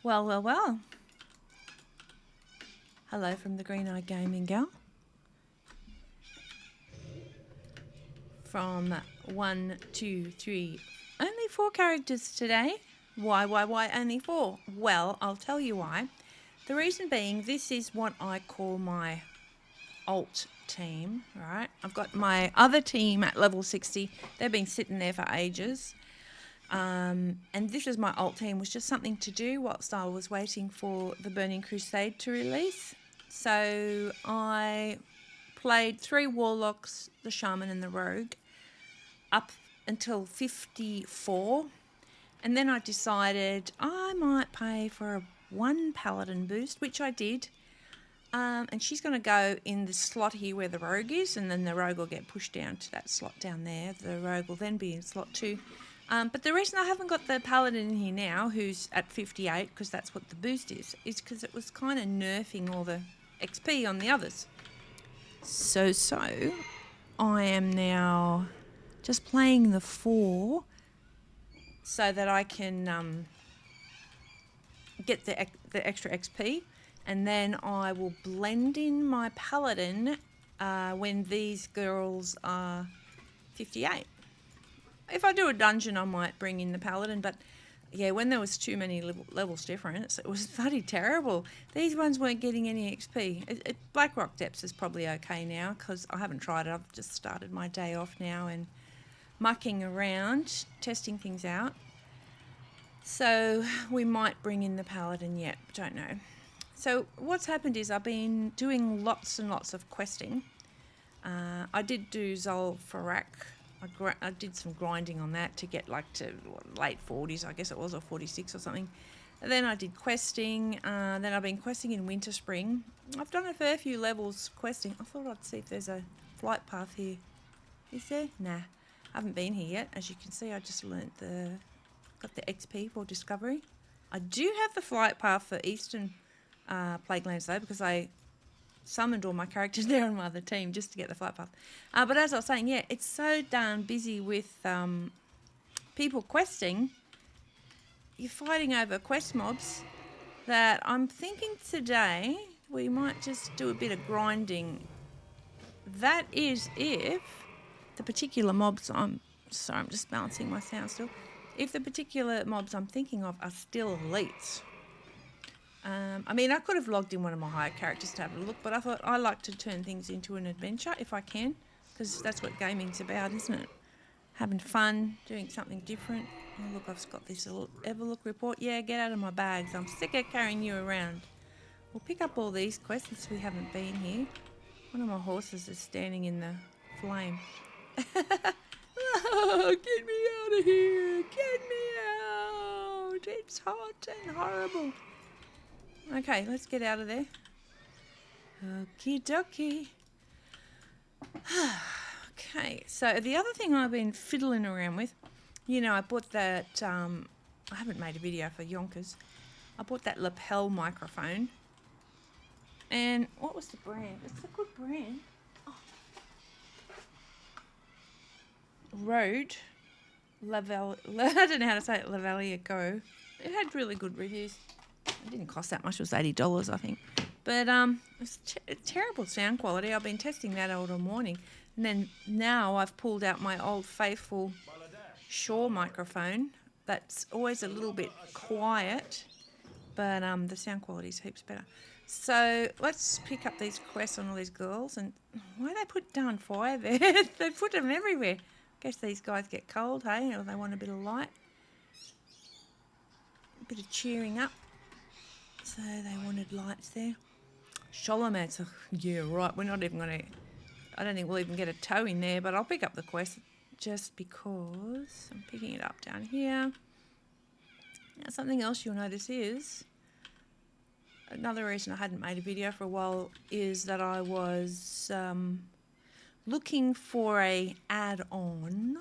Well, well, well. Hello from the Greeneyedgg Gaming Gal. From 1, 2, 3, only 4 characters today. Why only 4? Well, I'll tell you why. The reason being, this is what I call my alt team, right? I've got my other team at level 60. They've been sitting there for ages. And this is my alt team, was just something to do whilst I was waiting for the Burning Crusade to release. So I played 3 Warlocks, the Shaman and the Rogue, up until 54. And then I decided I might pay for a 1 Paladin boost, which I did. And she's going to go in the slot here where the Rogue is, and then the Rogue will get pushed down to that slot down there. The Rogue will then be in slot 2. But the reason I haven't got the Paladin in here now, who's at 58, because that's what the boost is because it was kind of nerfing all the XP on the others. So I am now just playing the 4 so that I can get the extra XP, and then I will blend in my Paladin when these girls are 58. If I do a dungeon, I might bring in the Paladin, but yeah, when there was too many levels difference, it was bloody terrible. These ones weren't getting any XP. Blackrock Depths is probably okay now because I haven't tried it. I've just started my day off now and mucking around, testing things out. So we might bring in the Paladin yet, don't know. So what's happened is I've been doing lots and lots of questing. I did do Zolfarak. I did some grinding on that to get like to late 40s, I guess it was, or 46 or something. And then I did questing. Then I've been questing in Winter Spring. I've done a fair few levels questing. I thought I'd see if there's a flight path here. Is there? Nah. I haven't been here yet. As you can see, I just got the XP for discovery. I do have the flight path for Eastern Plaguelands though, because I summoned all my characters there on my other team just to get the flight path. But as I was saying, yeah, it's so darn busy with people questing. You're fighting over quest mobs that I'm thinking today we might just do a bit of grinding. That is if the particular mobs I'm just balancing my sound still. If the particular mobs I'm thinking of are still elites. I mean, I could have logged in one of my higher characters to have a look, but I thought I like to turn things into an adventure if I can, because that's what gaming's about, isn't it? Having fun, doing something different. Oh, look, I've got this little Everlook report. Yeah, get out of my bags. I'm sick of carrying you around. We'll pick up all these quests since we haven't been here. One of my horses is standing in the flame. Oh, get me out of here. Get me out. It's hot and horrible. Okay, let's get out of there. Okie dokie. Okay, so the other thing I've been fiddling around with, I bought that, I haven't made a video for Yonkers. I bought that lapel microphone. And what was the brand? It's a good brand. Oh. Rode. I don't know how to say it, Lavalier Go. It had really good reviews. It didn't cost that much. It was $80, I think. But it's terrible sound quality. I've been testing that all morning. And then now I've pulled out my old faithful Shaw microphone. That's always a little bit quiet, but the sound quality is heaps better. So let's pick up these quests on all these girls. And why do they put darn fire there? They put them everywhere. Guess these guys get cold, hey? Or they want a bit of light. A bit of cheering up. So they wanted lights there. Sholomance, yeah, right. We're not even going to... I don't think we'll even get a toe in there, but I'll pick up the quest just because I'm picking it up down here. Now, something else you'll notice is... Another reason I hadn't made a video for a while is that I was looking for a add-on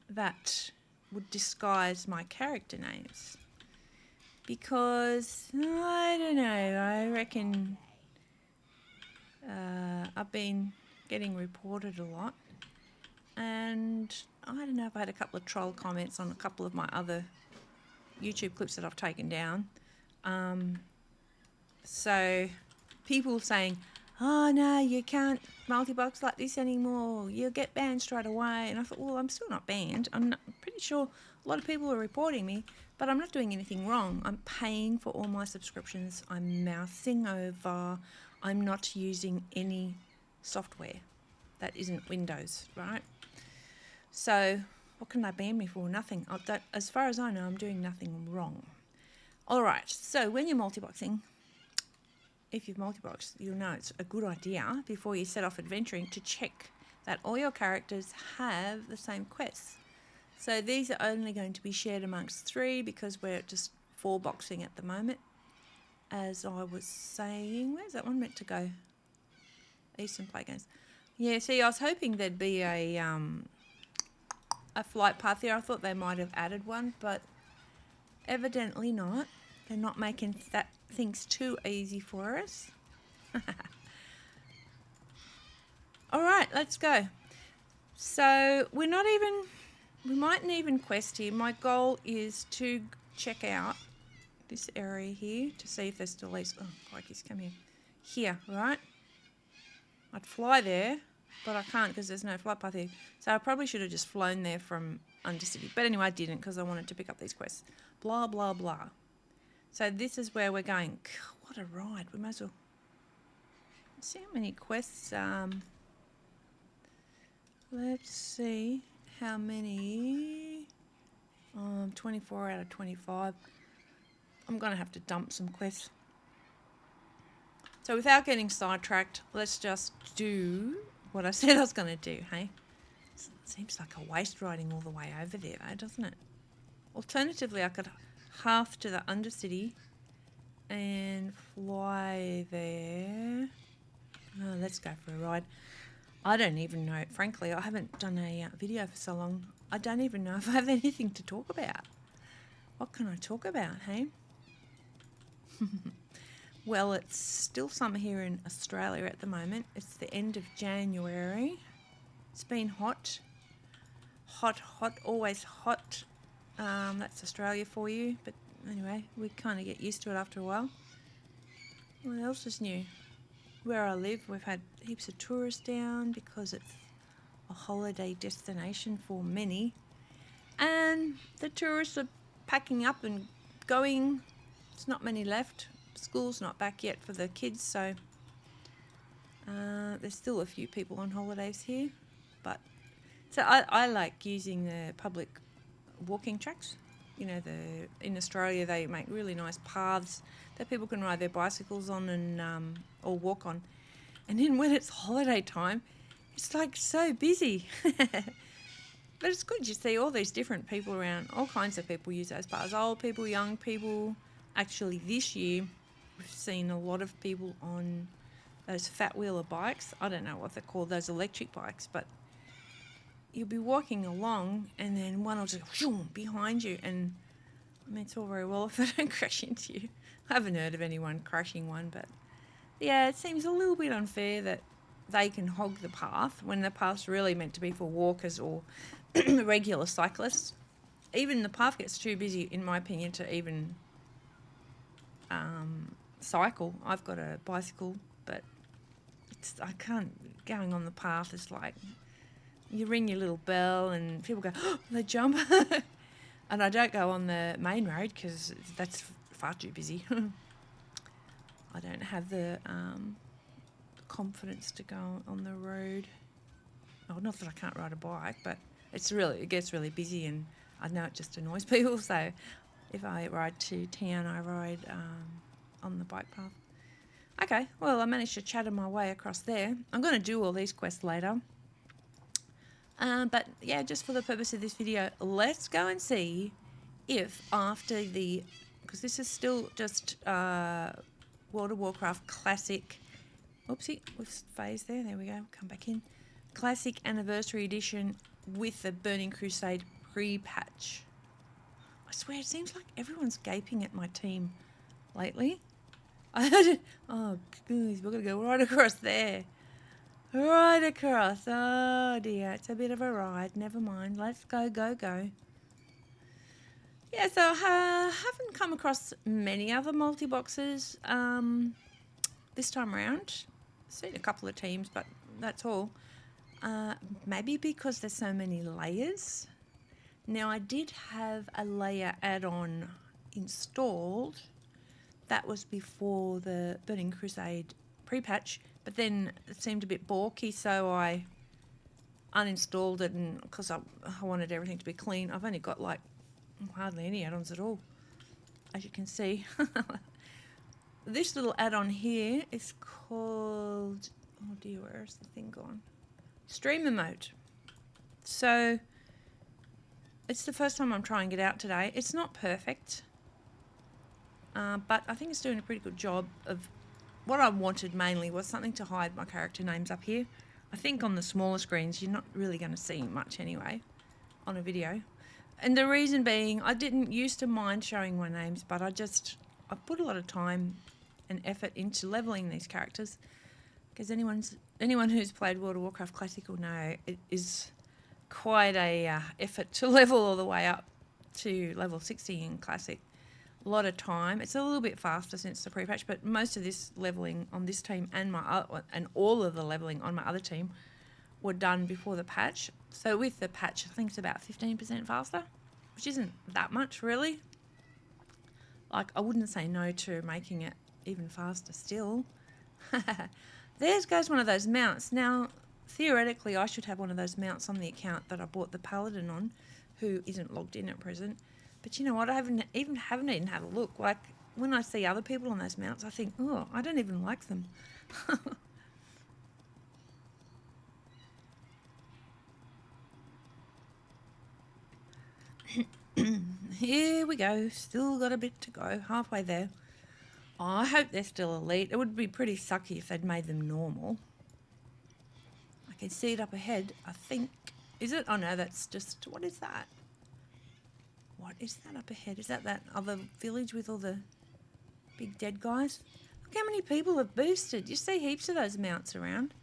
that would disguise my character names. Because, I don't know, I reckon I've been getting reported a lot. And I don't know if I had a couple of troll comments on a couple of my other YouTube clips that I've taken down. So people saying, oh no, you can't multi-box like this anymore, you'll get banned straight away. And I thought, well, I'm still not banned. I'm pretty sure a lot of people are reporting me, but I'm not doing anything wrong. I'm paying for all my subscriptions. I'm mousing over. I'm not using any software that isn't Windows, right? So what can they ban me for? Nothing. As far as I know, I'm doing nothing wrong. All right, so when you're multiboxing, if you've multiboxed, you'll know it's a good idea before you set off adventuring to check that all your characters have the same quests. So these are only going to be shared amongst 3 because we're just 4 boxing at the moment. As I was saying, where's that one meant to go? Eastern Play Games. Yeah, see, I was hoping there'd be a flight path here. I thought they might have added one, but evidently not. They're not making things too easy for us. All right, let's go. So we mightn't even quest here. My goal is to check out this area here to see if there's still these. Oh, crikey's come here. Here, right? I'd fly there, but I can't because there's no flight path here. So I probably should have just flown there from Undercity. But anyway, I didn't because I wanted to pick up these quests. Blah, blah, blah. So this is where we're going. What a ride. We might as well see how many quests. Let's see how many. 24 out of 25. I'm going to have to dump some quests. So without getting sidetracked, let's just do what I said I was going to do, hey? It seems like a waste riding all the way over there, though, doesn't it? Alternatively, I could half to the Undercity and fly there. Oh, let's go for a ride. I don't even know. Frankly, I haven't done a video for so long. I don't even know if I have anything to talk about. What can I talk about, hey? Well, it's still summer here in Australia at the moment. It's the end of January. It's been hot. Hot, hot, always hot. That's Australia for you. But anyway, we kind of get used to it after a while. What else is new? Where I live, we've had heaps of tourists down because it's a holiday destination for many. And the tourists are packing up and going. There's not many left. School's not back yet for the kids, so there's still a few people on holidays here. But so I like using the public walking tracks. You know, in Australia they make really nice paths that people can ride their bicycles on and or walk on. And then when it's holiday time, it's like so busy. But it's good. You see all these different people around. All kinds of people use those paths. Old people, young people. Actually, this year we've seen a lot of people on those fat wheeler bikes. I don't know what they're called, those electric bikes, but you'll be walking along and then one will just shoom behind you. And I mean, it's all very well if they don't crash into you. I haven't heard of anyone crashing one, but yeah, it seems a little bit unfair that they can hog the path when the path's really meant to be for walkers or regular cyclists. Even the path gets too busy, in my opinion, to even cycle. I've got a bicycle, but I can't. Going on the path is like you ring your little bell and people go, oh, they jump. And I don't go on the main road because that's far too busy. I don't have the confidence to go on the road. Oh, not that I can't ride a bike, but it gets really busy and I know it just annoys people. So if I ride to town, I ride on the bike path. Okay, well, I managed to chatter my way across there. I'm going to do all these quests later. But yeah, just for the purpose of this video, let's go and see if after because this is still just World of Warcraft Classic. Oopsie, we've phased there. There we go. Come back in. Classic Anniversary Edition with the Burning Crusade pre-patch. I swear, it seems like everyone's gaping at my team lately. Oh, goodness, we're going to go right across there. Right across. Oh, dear. It's a bit of a ride. Never mind. Let's go, go, go. Yeah, so I haven't come across many other multi-boxes this time around. Seen a couple of teams, but that's all. Maybe because there's so many layers. Now, I did have a layer add-on installed. That was before the Burning Crusade pre-patch, but then it seemed a bit balky, so I uninstalled it, and because I wanted everything to be clean. I've only got like hardly any add-ons at all, as you can see. This little add-on here is called, oh dear, where's the thing gone? Streamer mode. So it's the first time I'm trying it out today. It's not perfect, but I think it's doing a pretty good job of what I wanted. Mainly was something to hide my character names up here. I think on the smaller screens you're not really going to see much anyway on a video. And the reason being, I didn't used to mind showing my names, but I put a lot of time and effort into leveling these characters, because anyone who's played World of Warcraft Classic will know it is quite a effort to level all the way up to level 60 in Classic. A lot of time. It's a little bit faster since the pre-patch, but most of this leveling on this team and all of the leveling on my other team were done before the patch. So with the patch, I think it's about 15% faster, which isn't that much really. Like, I wouldn't say no to making it even faster still. There goes one of those mounts. Now, theoretically, I should have one of those mounts on the account that I bought the Paladin on, who isn't logged in at present. But you know what? I haven't even had a look. Like, when I see other people on those mounts, I think, oh, I don't even like them. Here we go. Still got a bit to go. Halfway there. Oh, I hope they're still elite. It would be pretty sucky if they'd made them normal. I can see it up ahead, I think. Is it? Oh no, that's just... What is that? What is that up ahead? Is that other village with all the big dead guys? Look how many people have boosted. You see heaps of those mounts around.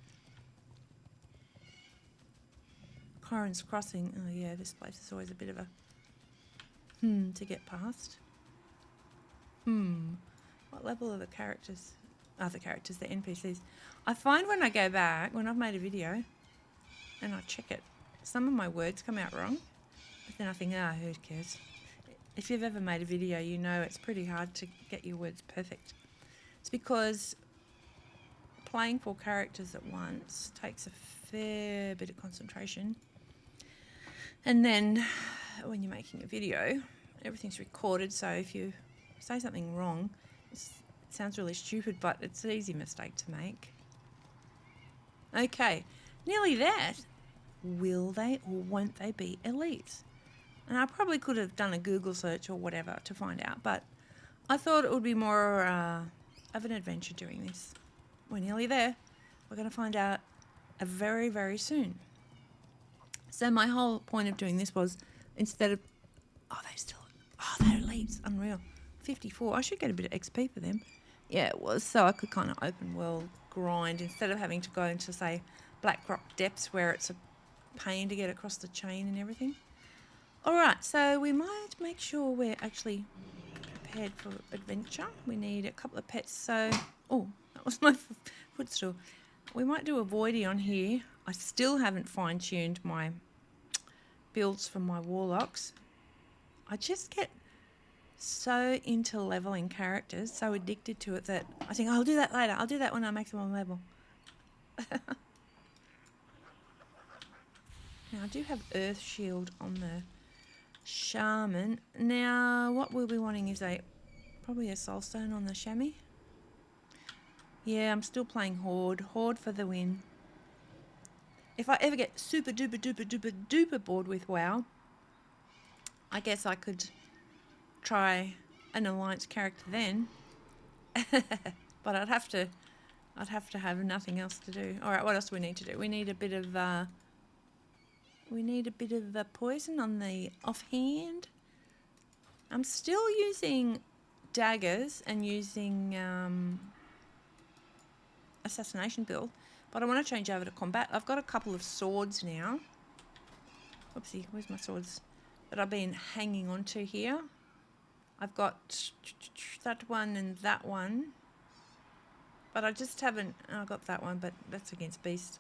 Corin's Crossing. Oh yeah, this place is always a bit of a... to get past. What level are the characters? The characters, the NPCs. I find when I go back, when I've made a video, and I check it, some of my words come out wrong. But then I think, who cares? If you've ever made a video, you know it's pretty hard to get your words perfect. It's because playing 4 characters at once takes a fair bit of concentration. And then when you're making a video, everything's recorded, so if you say something wrong, it sounds really stupid, but it's an easy mistake to make. Okay, nearly there. Will they or won't they be elites? And I probably could have done a Google search or whatever to find out, but I thought it would be more of an adventure doing this. We're nearly there. We're going to find out very, very soon. So my whole point of doing this was, instead of... they're elites. Unreal. 54. I should get a bit of XP for them. Yeah, it was. So I could kind of open world grind instead of having to go into, say, Black Rock Depths, where it's a pain to get across the chain and everything. All right, so we might make sure we're actually prepared for adventure. We need a couple of pets. So, oh, that was my footstool. We might do a voidy on here. I still haven't fine-tuned my builds for my Warlocks. I just get so into leveling characters, so addicted to it, that I think, I'll do that later. I'll do that when I maximum level. Now, I do have Earth Shield on the Shaman. Now, what we'll be wanting is probably a Soulstone on the Chamois. Yeah, I'm still playing Horde. Horde for the win. If I ever get super duper duper duper duper bored with WoW, I guess I could try an Alliance character then. But I'd have to have nothing else to do. All right, what else do we need to do? We need a bit of poison on the offhand. I'm still using daggers and using assassination build, but I want to change over to combat. I've got a couple of swords now. Oopsie, where's my swords that I've been hanging on to here? I've got that one and that one. But I just haven't... I got that one, but that's against Beast.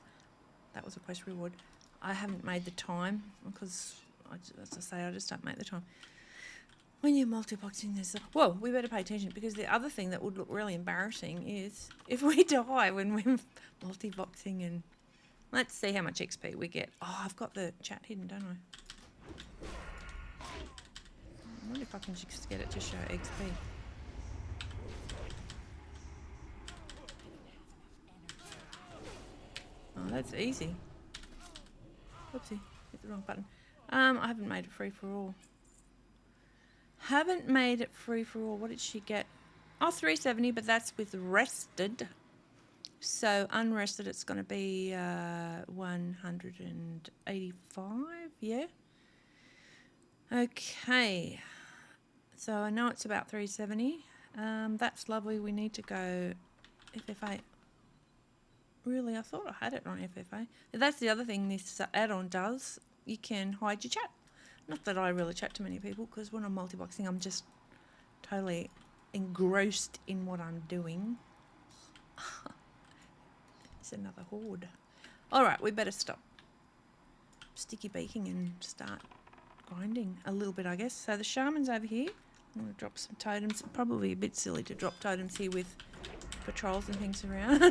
That was a quest reward. I haven't made the time because, as I say, I just don't make the time. When you're multiboxing, there's... Whoa, we better pay attention because the other thing that would look really embarrassing is if we die when we're multiboxing and... Let's see how much XP we get. Oh, I've got the chat hidden, don't I? I wonder if I can just get it to show XP. Oh, that's easy. Whoopsie, hit the wrong button. I haven't made it free for all. Haven't made it free for all. What did she get? Oh, 370, but that's with rested. So unrested, it's going to be 185. Yeah. Okay. So I know it's about 370. That's lovely. We need to go FFA. Really, I thought I had it on FFA. That's the other thing this add-on does. You can hide your chat. Not that I really chat to many people because when I'm multiboxing, I'm just totally engrossed in what I'm doing. It's another horde. All right, we better stop sticky beaking and start grinding a little bit, I guess. So the shaman's over here. I'm going to drop some totems. Probably a bit silly to drop totems here with patrols and things around.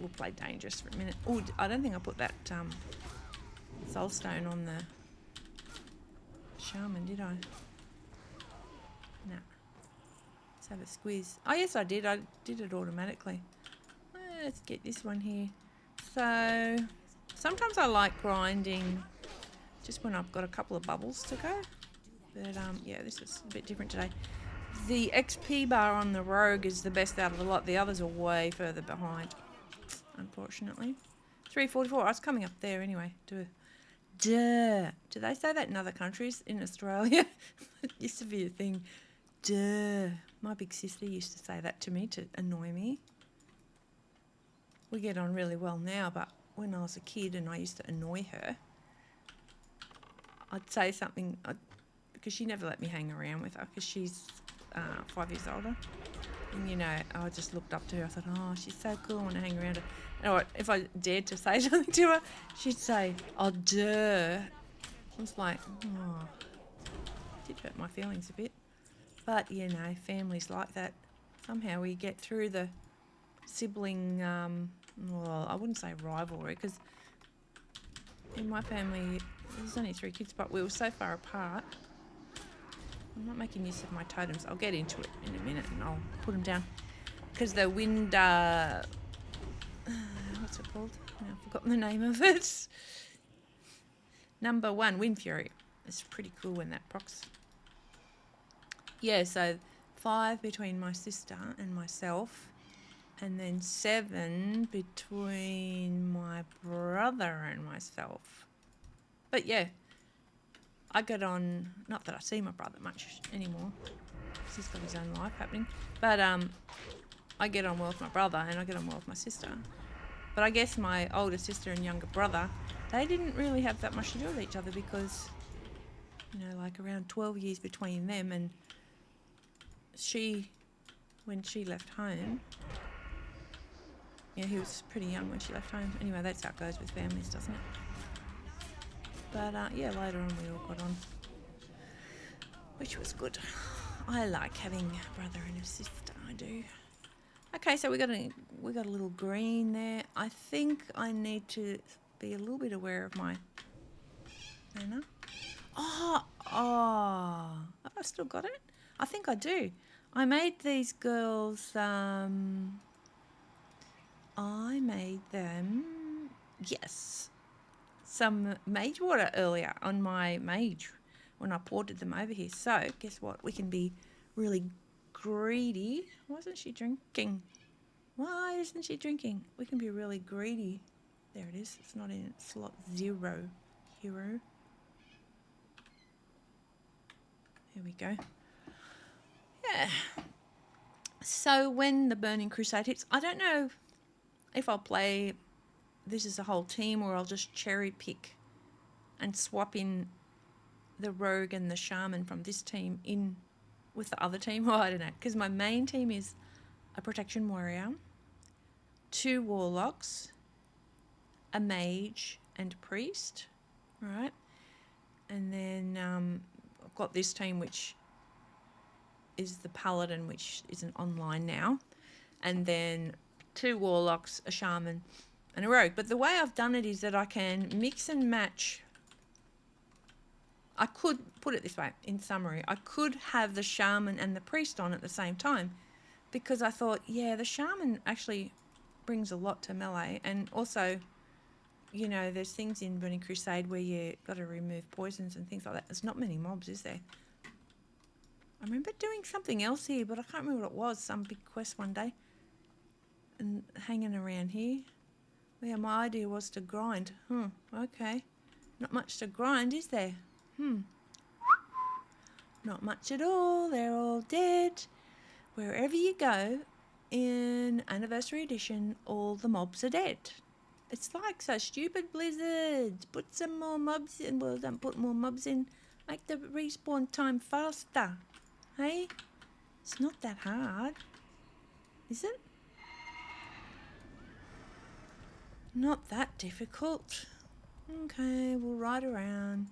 We'll play dangerous for a minute. Oh, I don't think I put that soul stone on the shaman, did I? No. Let's have a squeeze. Oh, yes, I did. I did it automatically. Let's get this one here. So, sometimes I like grinding just when I've got a couple of bubbles to go. But, yeah, this is a bit different today. The XP bar on the rogue is the best out of the lot. The others are way further behind, unfortunately. 344. I was coming up there anyway. Duh. Do they say that in other countries? In Australia? It used to be a thing. Duh. My big sister used to say that to me to annoy me. We get on really well now, but when I was a kid and I used to annoy her, I'd say something, because she never let me hang around with her because she's 5 years older. And, you know, I just looked up to her. I thought, oh, she's so cool. I want to hang around her. And if I dared to say something to her, she'd say, oh, duh. I was like, oh, it did hurt my feelings a bit. But, you know, families like that. Somehow we get through the sibling, well, I wouldn't say rivalry, because in my family, there's only 3 kids, but we were so far apart. I'm not making use of my totems. I'll get into it in a minute and I'll put them down. Because the wind, what's it called? I've forgotten the name of it. Number 1, Wind Fury. It's pretty cool when that procs. Yeah, so 5 between my sister and myself. And then 7 between my brother and myself. But yeah, I get on, not that I see my brother much anymore. He's got his own life happening. But I get on well with my brother and I get on well with my sister. But I guess my older sister and younger brother, they didn't really have that much to do with each other because, you know, like around 12 years between them, and when she left home, yeah, he was pretty young when she left home. Anyway, that's how it goes with families, doesn't it? But, yeah, later on we all got on, which was good. I like having a brother and a sister, I do. Okay, so we got a little green there. I think I need to be a little bit aware of my mana. Oh, have I still got it? I think I do. I made these girls, I made them, yes, some mage water earlier on my mage when I ported them over here. So guess what? We can be really greedy. Why isn't she drinking? Why isn't she drinking? We can be really greedy. There it is. It's not in slot 0. Hero. Here we go. Yeah. So when the Burning Crusade hits, I don't know if I'll play this as a whole team or I'll just cherry pick and swap in the rogue and the shaman from this team in with the other team. Oh, I don't know, because my main team is a protection warrior, 2 warlocks, a mage and a priest, right? And then I've got this team which is the Paladin, which isn't online now, and then 2 warlocks, a shaman and a rogue. But the way I've done it is that I can mix and match. I could put it this way, in summary, I could have the shaman and the priest on at the same time, because I thought, yeah, the shaman actually brings a lot to melee, and also, you know, there's things in Burning Crusade where you got to remove poisons and things like that. There's not many mobs, is there? I remember doing something else here, but I can't remember what it was, some big quest one day, and hanging around here. Yeah, my idea was to grind. Okay. Not much to grind, is there? Not much at all. They're all dead. Wherever you go in Anniversary Edition, all the mobs are dead. It's like so stupid, Blizzard. Put some more mobs in. Well, don't put more mobs in. Make the respawn time faster. Hey? It's not that hard. Is it? Not that difficult. Okay, we'll ride around.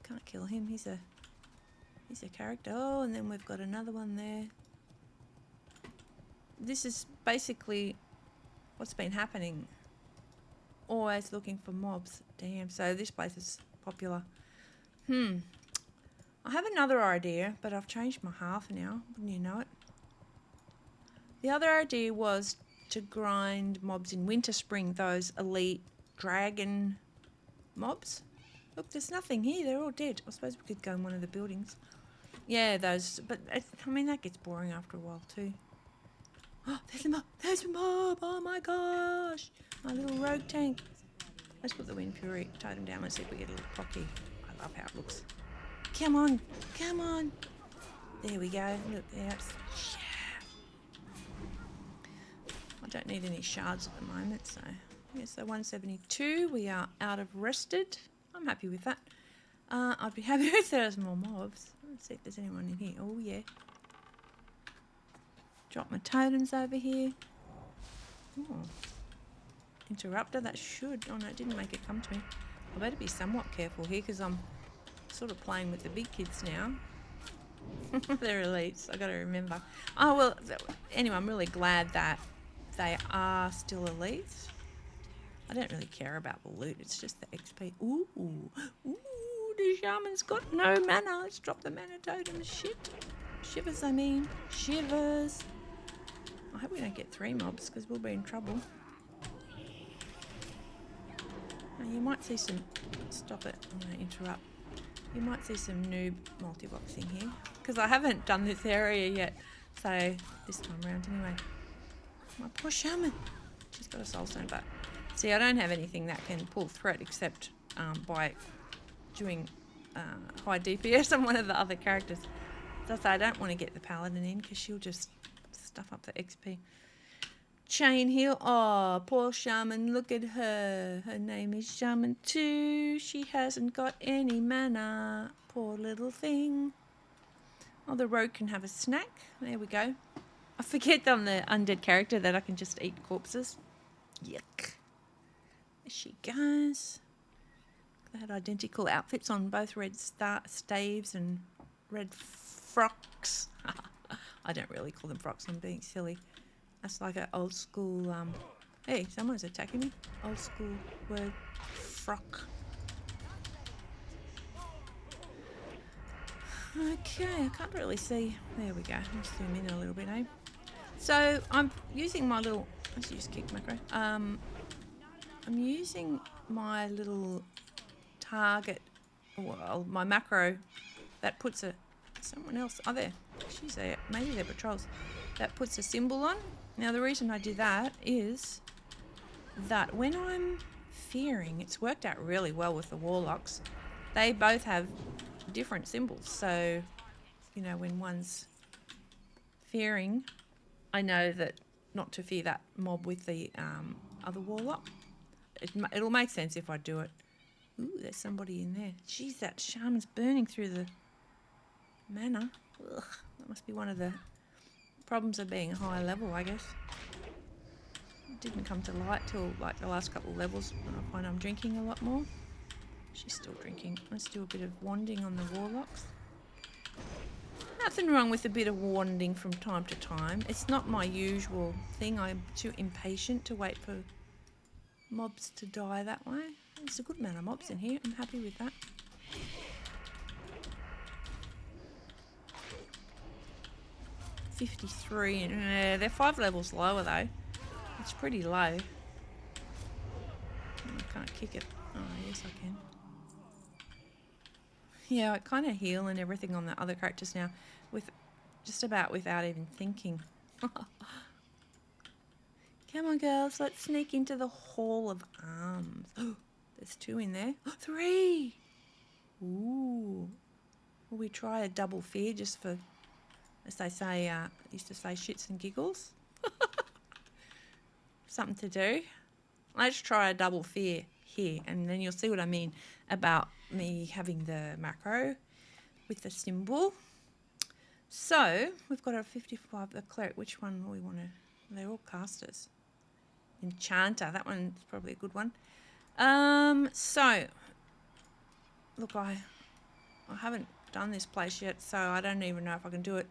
Can't kill him. He's a character. Oh, and then we've got another one there. This is basically what's been happening. Always looking for mobs. Damn, so this place is popular. I have another idea, but I've changed my half now. Wouldn't you know it? The other idea was to grind mobs in Winter Spring, those elite dragon mobs. Look, there's nothing here. They're all dead. I suppose we could go in one of the buildings. Yeah, those. But, I mean, that gets boring after a while too. Oh, there's a mob. There's a mob. Oh, my gosh. My little rogue tank. Let's put the Wind Fury totem down. Let's see if we get a little cocky. I love how it looks. Come on. Come on. There we go. Look, there. I don't need any shards at the moment, so... Yeah, so 172. We are out of rested. I'm happy with that. I'd be happy if there was more mobs. Let's see if there's anyone in here. Oh, yeah. Drop my totems over here. Oh. Interrupter, that should... Oh, no, it didn't make it come to me. I better be somewhat careful here because I'm sort of playing with the big kids now. They're elites, I got to remember. Oh, well, anyway, I'm really glad that they are still elites. I don't really care about the loot, it's just the XP. Ooh, the shaman's got no mana. Let's drop the mana totem. Shivers, I mean. Shivers. I hope we don't get 3 mobs because we'll be in trouble. Now, you might see some... Stop it, I'm going to interrupt. You might see some noob multiboxing here because I haven't done this area yet. So, this time around anyway. My poor shaman. She's got a soul stone, but... See, I don't have anything that can pull threat except by doing high DPS on one of the other characters. So I don't want to get the Paladin in because she'll just stuff up the XP. Chain heal. Oh, poor shaman. Look at her. Her name is Shaman 2. She hasn't got any mana. Poor little thing. Oh, the rogue can have a snack. There we go. I forget I'm the undead character that I can just eat corpses. Yuck. There she goes. They had identical outfits on, both red staves and red frocks. I don't really call them frocks, I'm being silly. That's like an old school, hey, someone's attacking me. Old school word, frock. Okay, I can't really see. There we go. Let's zoom in a little bit, eh? So I'm using my little, let's use kick macro. I'm using my little target, well, my macro that puts a, someone else, oh there, she's there, maybe they're patrols, that puts a symbol on. Now the reason I do that is that when I'm fearing, it's worked out really well with the Warlocks. They both have different symbols, so, you know, when one's fearing, I know that not to fear that mob with the other Warlock. It'll make sense if I do it Ooh, there's somebody in there. Jeez, that shaman's burning through the mana. Ugh, that must be one of the problems of being a higher level, I guess. It didn't come to light till like the last couple of levels when I find I'm drinking a lot more. She's still drinking. Let's do a bit of wanding on the warlocks. Nothing wrong with a bit of wanding from time to time. It's not my usual thing. I'm too impatient to wait for mobs to die that way. There's a good amount of mobs in here. I'm happy with that. $53. They're 5 levels lower though. It's pretty low. I can't kick it. Oh, yes I can. Yeah, I kind of heal and everything on the other characters now, with just about without even thinking. Come on, girls, let's sneak into the Hall of Arms. There's 2 in there. 3! Ooh. Will we try a double fear just for, as they say, used to say, shits and giggles? Something to do. Let's try a double fear here, and then you'll see what I mean about me having the macro with the symbol. So we've got a 55, a cleric. Which one do we want to? They're all casters. Enchanter, that one's probably a good one. So look, I haven't done this place yet, so I don't even know if I can do it.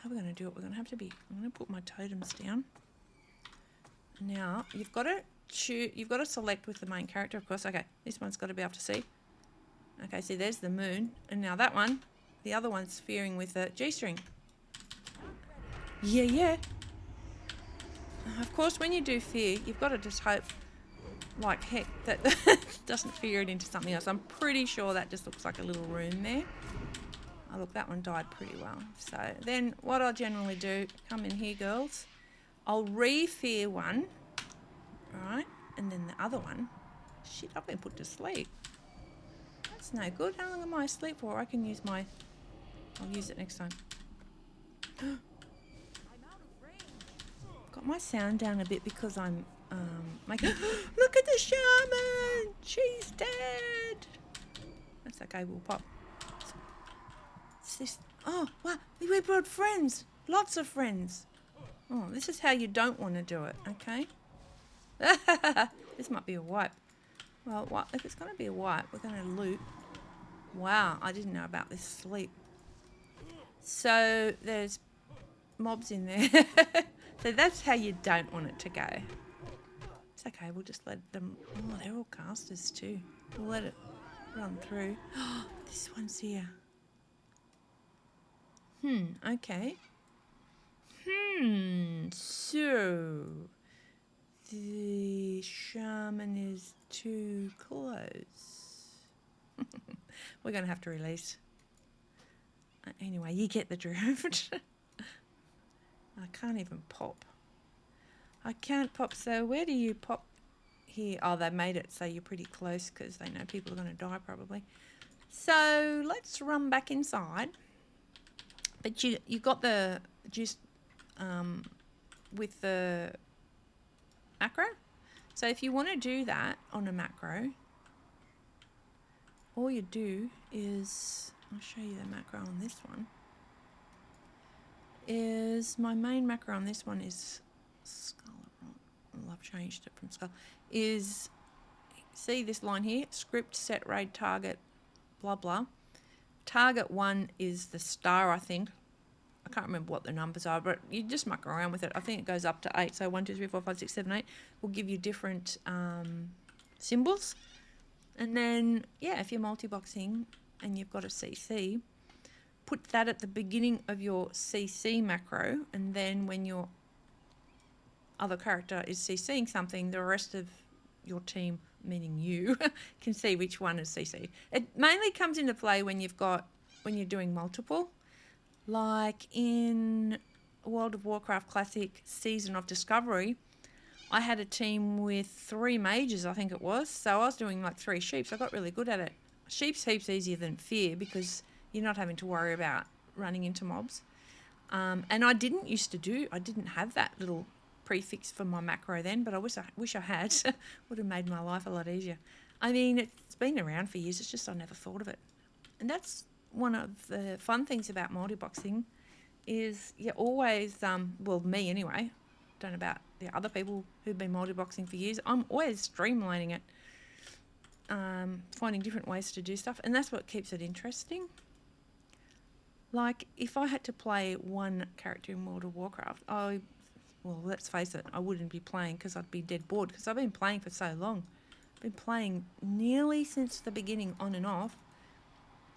How are we going to do it? We're going to have to be. I'm going to put my totems down. Now you've got to choose. You've got to select with the main character, of course. Okay, this one's got to be able to see. Okay, see, there's the moon, and now that one, the other one's fearing with a G-string. Yeah. Of course, when you do fear, you've got to just hope, like heck, that doesn't fear it into something else. I'm pretty sure that just looks like a little room there. Oh, look, that one died pretty well. So then what I'll generally do, come in here, girls, I'll re-fear one, all right, and then the other one, shit, I've been put to sleep. That's no good. How long am I asleep for? I can use my, I'll use it next time. Got my sound down a bit because I'm making, look at the shaman, she's dead. That's okay, we'll pop. What's this? Oh, wow, we brought friends, lots of friends. Oh, this is how you don't want to do it, okay? This might be a wipe. Well, what if it's going to be a wipe, we're going to loot. Wow, I didn't know about this sleep. So there's mobs in there. So that's how you don't want it to go. It's okay, we'll just let them... Oh, they're all casters too. We'll let it run through. Oh, this one's here. Okay. So... the shaman is too close. We're going to have to release. Anyway, you get the drift. I can't even pop. I can't pop. So where do you pop here? Oh, they made it so you're pretty close because they know people are going to die probably. So let's run back inside. But you got the juice with the macro. So if you want to do that on a macro, all you do is, I'll show you the macro on this one, is my main macro on this one is skull. Well, I've changed it from skull. Is, see this line here, script set raid target blah blah. Target 1 is the star, I think. I can't remember what the numbers are, but you just muck around with it. I think it goes up to 8. So 1, 2, 3, 4, 5, 6, 7, 8 will give you different symbols. And then, yeah, if you're multiboxing and you've got a CC, put that at the beginning of your CC macro, and then when your other character is CCing something, the rest of your team, meaning you, can see which one is CC'd. It mainly comes into play when you're doing multiple. Like in World of Warcraft Classic Season of Discovery, I had a team with 3 mages, I think it was. So I was doing like 3 sheeps. I got really good at it. Sheep's heaps easier than fear because you're not having to worry about running into mobs. And I didn't have that little prefix for my macro then, but I wish I had. Would have made my life a lot easier. I mean, it's been around for years. It's just I never thought of it. And that's one of the fun things about multiboxing is you're always, well, me anyway, don't know about the other people who've been multiboxing for years, I'm always streamlining it, finding different ways to do stuff, and that's what keeps it interesting. Like, if I had to play one character in World of Warcraft, well, let's face it, I wouldn't be playing because I'd be dead bored because I've been playing for so long. I've been playing nearly since the beginning, on and off.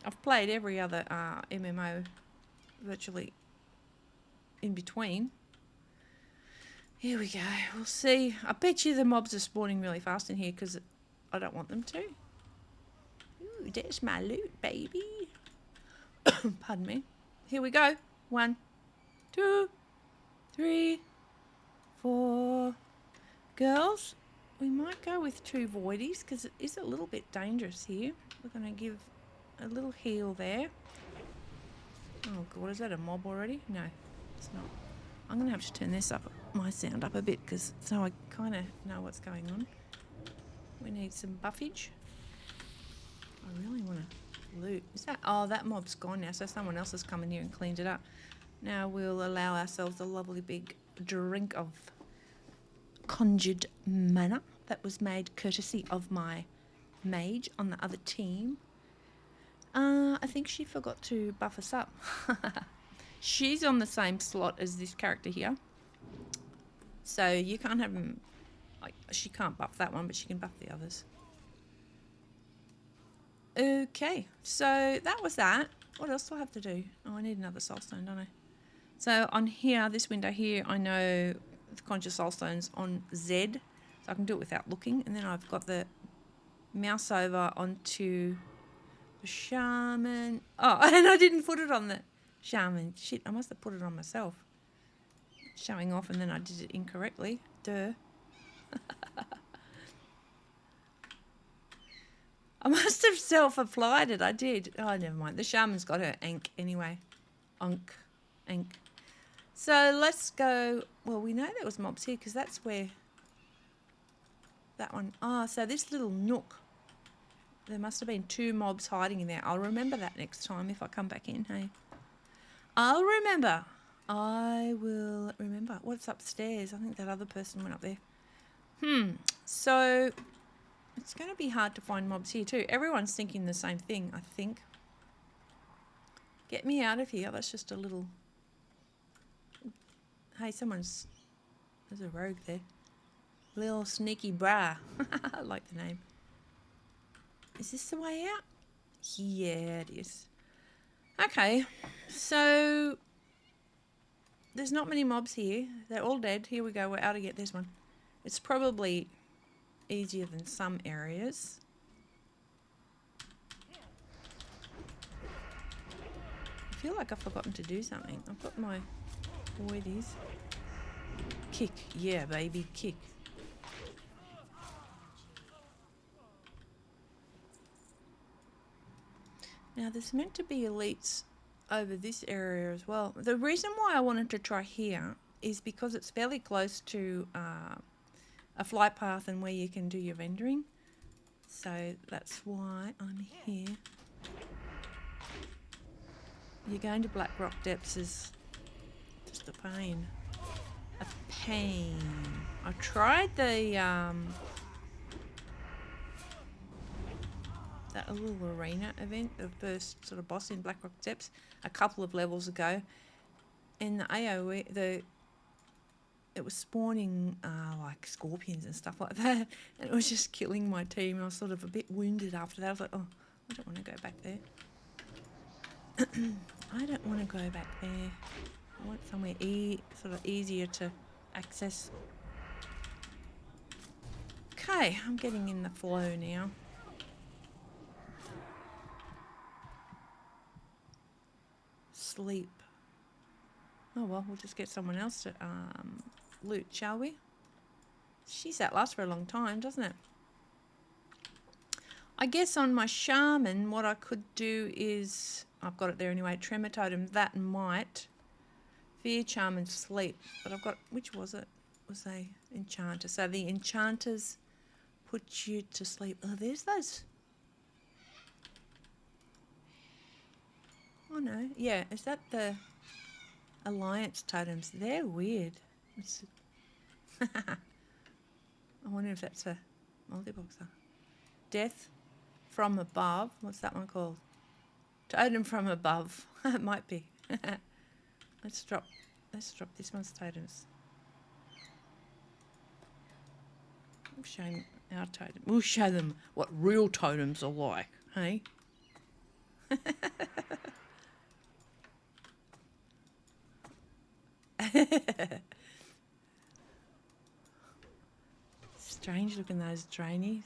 I've played every other MMO virtually in between. Here we go. We'll see. I bet you the mobs are spawning really fast in here because I don't want them to. Ooh, there's my loot, baby. Pardon me. Here we go. 1, 2, 3, 4. Girls, we might go with 2 voidies because it is a little bit dangerous here. We're going to give a little heal there. Oh god, is that a mob already? No, it's not. I'm going to have to turn this up, my sound up a bit, because so I kind of know what's going on. We need some buffage. I really want to loot. Is that? Oh, that mob's gone now, so someone else has come in here and cleaned it up. Now we'll allow ourselves a lovely big drink of conjured mana that was made courtesy of my mage on the other team. I think she forgot to buff us up. She's on the same slot as this character here. So you can't have them, like, she can't buff that one, but she can buff the others. Okay, so that was that. What else do I have to do? Oh, I need another soulstone, don't I? So on here, this window here, I know the conscious soulstone's on Z, so I can do it without looking. And then I've got the Mouseover onto the Shaman. Oh, and I didn't put it on the Shaman. Shit, I must have put it on myself. Showing off, and then I did it incorrectly. Duh. I must have self-applied it. I did. Oh, never mind. The Shaman's got her Ankh anyway. Ankh. So let's go. Well, we know there was mobs here because that's where that one. Ah, so this little nook. There must have been 2 mobs hiding in there. I'll remember that next time if I come back in, hey? I'll remember. I will remember. What's upstairs? I think that other person went up there. So it's going to be hard to find mobs here too. Everyone's thinking the same thing, I think. Get me out of here. That's just a little... Hey, there's a rogue there. Little sneaky bra. I like the name. Is this the way out? Yeah, it is. Okay, so there's not many mobs here. They're all dead. Here we go. We're out again. There's one. It's probably easier than some areas. I feel like I've forgotten to do something. I've got my voidies. Kick. Yeah, baby. Kick. Now, there's meant to be elites over this area as well. The reason why I wanted to try here is because it's fairly close to a flight path and where you can do your vendoring. So that's why I'm here. You're going to Blackrock Depths is just a pain. A pain. I tried the that little arena event, the first sort of boss in Blackrock Depths, a couple of levels ago, and the AoE, it was spawning like scorpions and stuff like that, and it was just killing my team. I was sort of a bit wounded after that. I was like, oh, I don't want to go back there. I don't want to go back there. I want somewhere sort of easier to access. Okay, I'm getting in the flow now. Sleep. Oh well, we'll just get someone else to loot, shall we? Jeez, that lasts for a long time, doesn't it? I guess on my Shaman, what I could do is, I've got it there anyway, Tremor Totem, that might. Fear, Charm and Sleep. But I've got, which was it? Was they Enchanter? So the Enchanters put you to sleep. Oh, there's those. Oh no, yeah, is that the Alliance totems? They're weird. I wonder if that's a multiboxer. Death from above. What's that one called? Totem from above. It might be. Let's drop this one's totems. We'll show them our totem. We'll show them what real totems are like, hey? Strange looking, those drainies.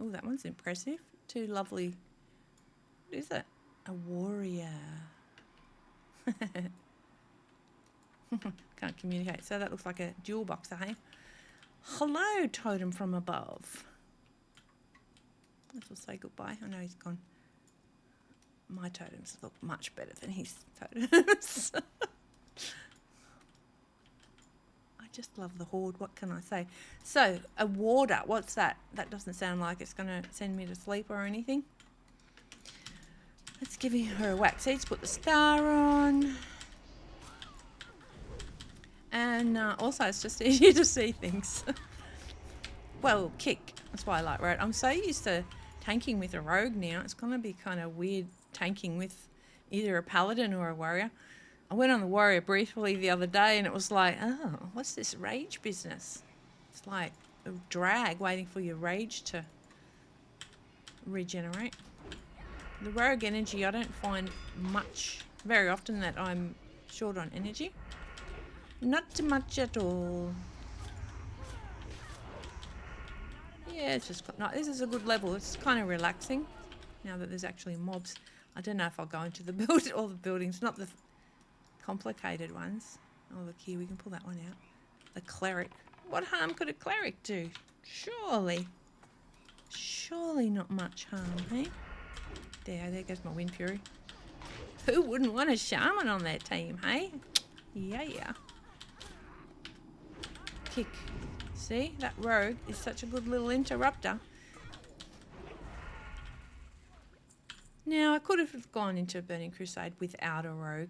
Oh, that one's impressive. Two lovely. What is it? A warrior. Can't communicate. So that looks like a dual boxer, hey? Hello, totem from above. Let's say goodbye. I know he's gone. My totems look much better than his totems. I just love the horde. What can I say? So, a warder. What's that? That doesn't sound like it's going to send me to sleep or anything. Let's give her a whack. Let's put the star on. And also, it's just easier to see things. Well, kick. That's why I like rogue. I'm so used to tanking with a rogue now. It's going to be kind of weird tanking with either a paladin or a warrior. I went on the warrior briefly the other day and it was like, oh, what's this rage business? It's like a drag waiting for your rage to regenerate. The rogue energy, I don't find very often that I'm short on energy. Not too much at all. Yeah, it's just no, this is a good level. It's kind of relaxing now that there's actually mobs. I don't know if I'll go into the all the buildings, not the complicated ones. Oh, look here, we can pull that one out. The cleric. What harm could a cleric do? Surely not much harm, hey? There goes my wind fury. Who wouldn't want a shaman on their team, hey? Yeah. Kick. See, that rogue is such a good little interrupter. Now, I could have gone into Burning Crusade without a rogue.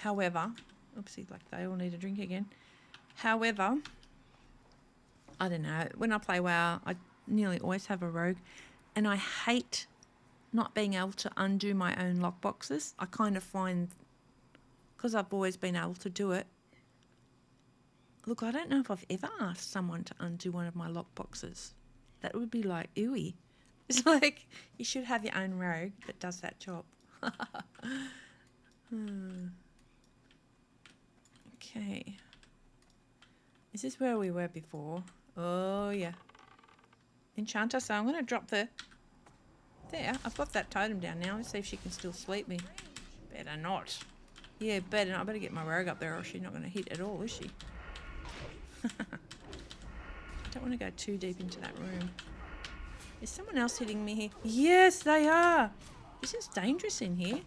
However, oopsie, like they all need a drink again. However, I don't know. When I play WoW, I nearly always have a rogue. And I hate not being able to undo my own lockboxes. I kind of find, because I've always been able to do it. Look, I don't know if I've ever asked someone to undo one of my lockboxes. That would be like, ooey. It's like, you should have your own rogue that does that job. Okay. Is this where we were before? Oh, yeah. Enchanter, so I'm going to drop the... There, I've got that totem down now. Let's see if she can still sleep me. Better not. Yeah, better not. I better get my rogue up there or she's not going to hit at all, is she? I don't want to go too deep into that room. Is someone else hitting me here? Yes, they are. This is dangerous in here.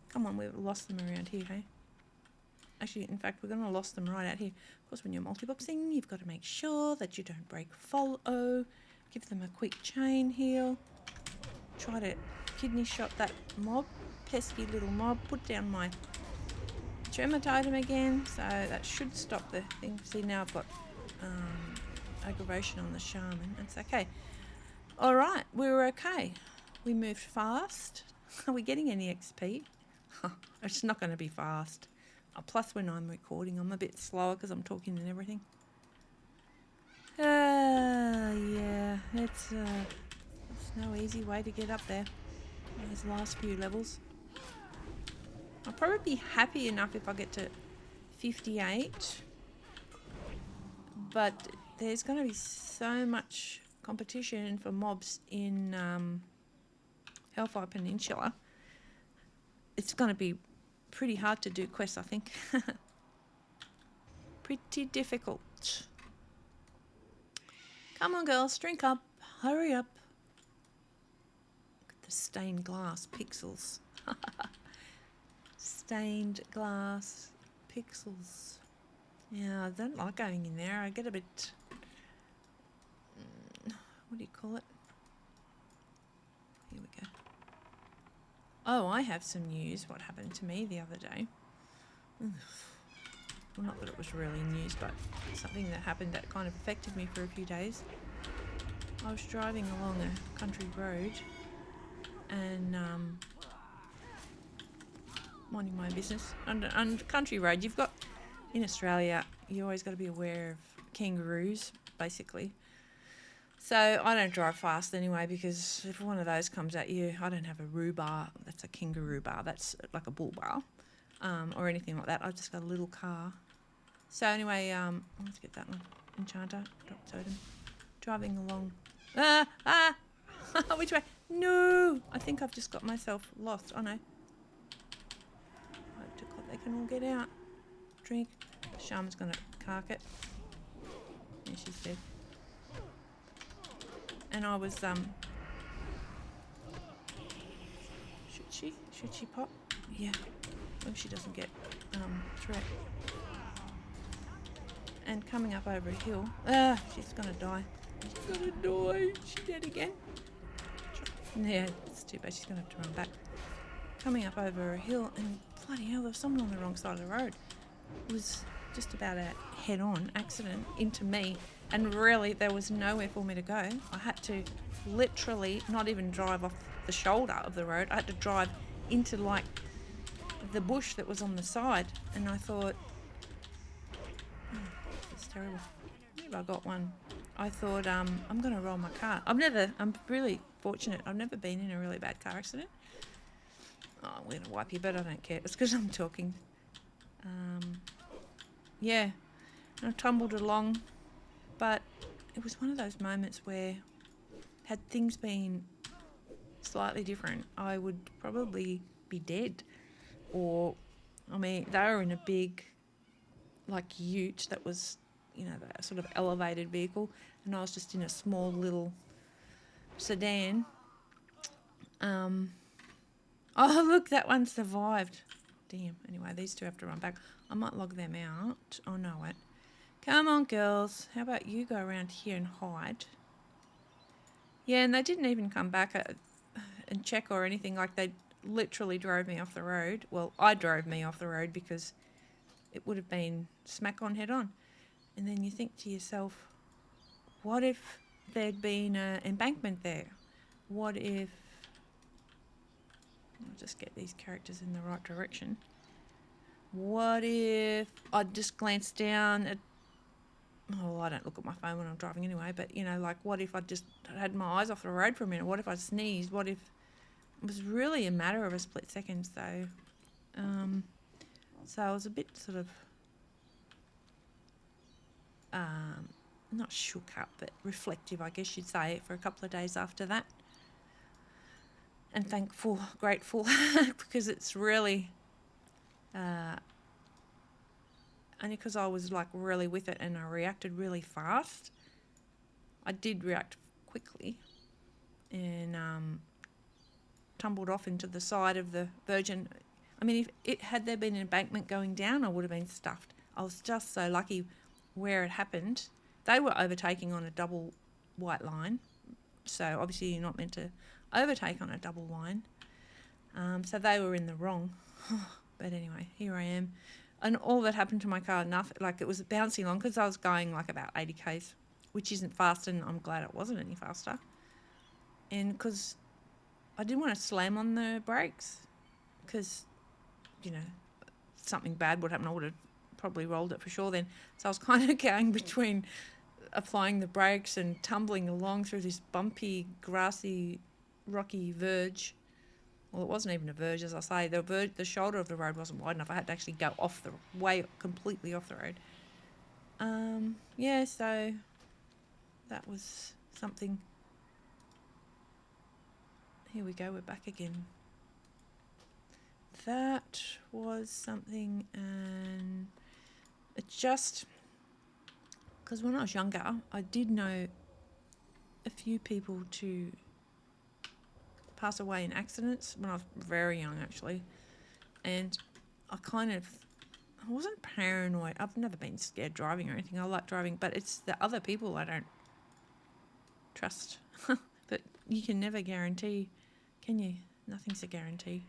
Come on, we've lost them around here, hey? Actually, in fact, we're going to lost them right out here. Of course, when you're multiboxing, you've got to make sure that you don't break follow. Give them a quick chain heal. Try to kidney shot that mob. Pesky little mob. Put down my tremor totem again. So that should stop the thing. See, now I've got aggravation on the shaman. That's okay. All right, we were okay. We moved fast. Are we getting any XP? It's not going to be fast. Plus, when I'm recording, I'm a bit slower because I'm talking and everything. Yeah, it's no easy way to get up there. Those last few levels. I'll probably be happy enough if I get to 58. But there's going to be so much competition for mobs in Hellfire Peninsula. It's going to be pretty hard to do quests, I think. Pretty difficult. Come on, girls, drink up. Hurry up. Look at the stained glass pixels. Stained glass pixels. Yeah, I don't like going in there. I get a bit what do you call it? Here we go. Oh, I have some news. What happened to me the other day? Well, not that it was really news, but something that happened that kind of affected me for a few days. I was driving along a country road and minding my business. On country road, you've got, in Australia, you always got to be aware of kangaroos, basically. So I don't drive fast anyway, because if one of those comes at you, I don't have a roo bar. That's a kangaroo bar. That's like a bull bar, or anything like that. I've just got a little car. So anyway, let's get that one. Enchanter, drop totem. Driving along. Which way? No! I think I've just got myself lost. Oh no. I hope to God they can all get out. Drink. The shaman's gonna cark it. Yeah, she's dead. And I was, should she pop? Yeah. Hope she doesn't get, threat. And coming up over a hill. She's gonna die. She's gonna die. She's dead again. Yeah, it's too bad. She's gonna have to run back. Coming up over a hill, and bloody hell, there was someone on the wrong side of the road. It was just about a head-on accident into me, and really there was nowhere for me to go. I had to literally not even drive off the shoulder of the road. I had to drive into like the bush that was on the side, and I thought, it's terrible. Maybe I got one. I thought, I'm going to roll my car. I'm really fortunate. I've never been in a really bad car accident. Oh, I'm going to wipe you, but I don't care. It's because I'm talking. Yeah, I tumbled along, but it was one of those moments where, had things been slightly different, I would probably be dead. Or, I mean, they were in a big, like, ute that was, you know, that sort of elevated vehicle, and I was just in a small little sedan. Oh, look, that one survived. Damn. Anyway, these two have to run back. I might log them out. Oh, no, wait. Come on, girls. How about you go around here and hide? Yeah, and they didn't even come back and check or anything. Like, they literally drove me off the road. Well, I drove me off the road because it would have been smack on head on. And then you think to yourself, what if there'd been an embankment there? What if... I'll just get these characters in the right direction. What if I'd just glanced down at... Oh, I don't look at my phone when I'm driving anyway, but, you know, like, what if I just had my eyes off the road for a minute? What if I sneezed? What if... It was really a matter of a split second, so... So I was a bit sort of... not shook up, but reflective, I guess you'd say, for a couple of days after that. And thankful, grateful, because it's really... only because I was like really with it and I reacted really fast. I did react quickly and tumbled off into the side of the Virgin. I mean, if it had there been an embankment going down, I would have been stuffed. I was just so lucky where it happened. They were overtaking on a double white line, so obviously you're not meant to overtake on a double line. So they were in the wrong. But anyway, here I am. And all that happened to my car, nothing, like it was bouncing along because I was going like about 80 k's, which isn't fast, and I'm glad it wasn't any faster. And because I didn't want to slam on the brakes because, you know, something bad would happen. I would have probably rolled it for sure then. So I was kind of going between applying the brakes and tumbling along through this bumpy, grassy, rocky verge. Well, it wasn't even a verge, as I say. The shoulder of the road wasn't wide enough. I had to actually go off the way, completely off the road. Yeah, so that was something. Here we go, we're back again. That was something, and it just... Because when I was younger, I did know a few people to pass away in accidents when I was very young, actually. And I wasn't paranoid. I've never been scared driving or anything. I like driving, but it's the other people I trust. But you can never guarantee, can you? Nothing's a guarantee.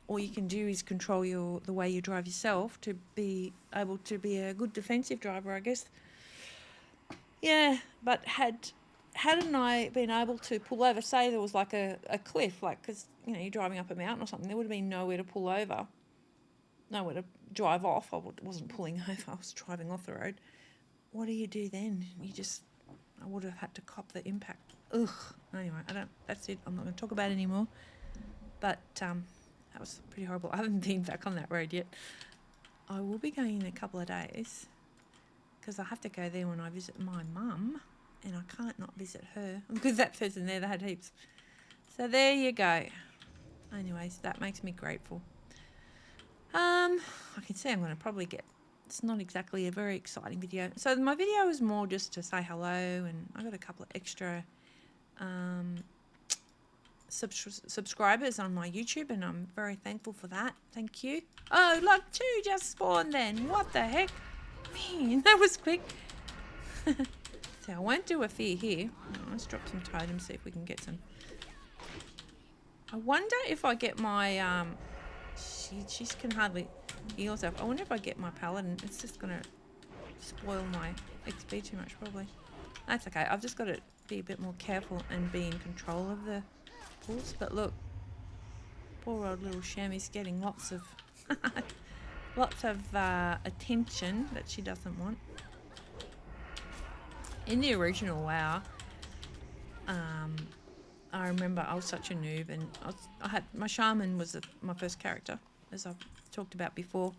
All you can do is control the way you drive yourself to be able to be a good defensive driver, I guess. Yeah, but hadn't I been able to pull over, say there was like a cliff, like, because, you know, you're driving up a mountain or something, there would have been nowhere to pull over, nowhere to drive off. I wasn't pulling over, I was driving off the road. What do you do then? I would have had to cop the impact. Ugh. Anyway, that's it. I'm not going to talk about it anymore. But that was pretty horrible. I haven't been back on that road yet. I will be going in a couple of days because I have to go there when I visit my mum, and I can't not visit her because that person there, they had heaps. So there you go. Anyways, that makes me grateful. I can see I'm going to probably get... It's not exactly a very exciting video. So my video is more just to say hello, and I got a couple of extra subscribers on my YouTube, and I'm very thankful for that. Thank you. Oh, look, 2 just spawned then. What the heck? Man, that was quick. So I won't do a fear here. Let's drop some totems, see if we can get some. I wonder if I get my... She can hardly heal herself. I wonder if I get my Paladin. It's just going to spoil my XP too much, probably. That's okay. I've just got to be a bit more careful and be in control of the pulls. But look, poor old little Shammy's getting lots of attention that she doesn't want. In the original WoW, I remember I was such a noob, and I had my Shaman was my first character, as I've talked about before.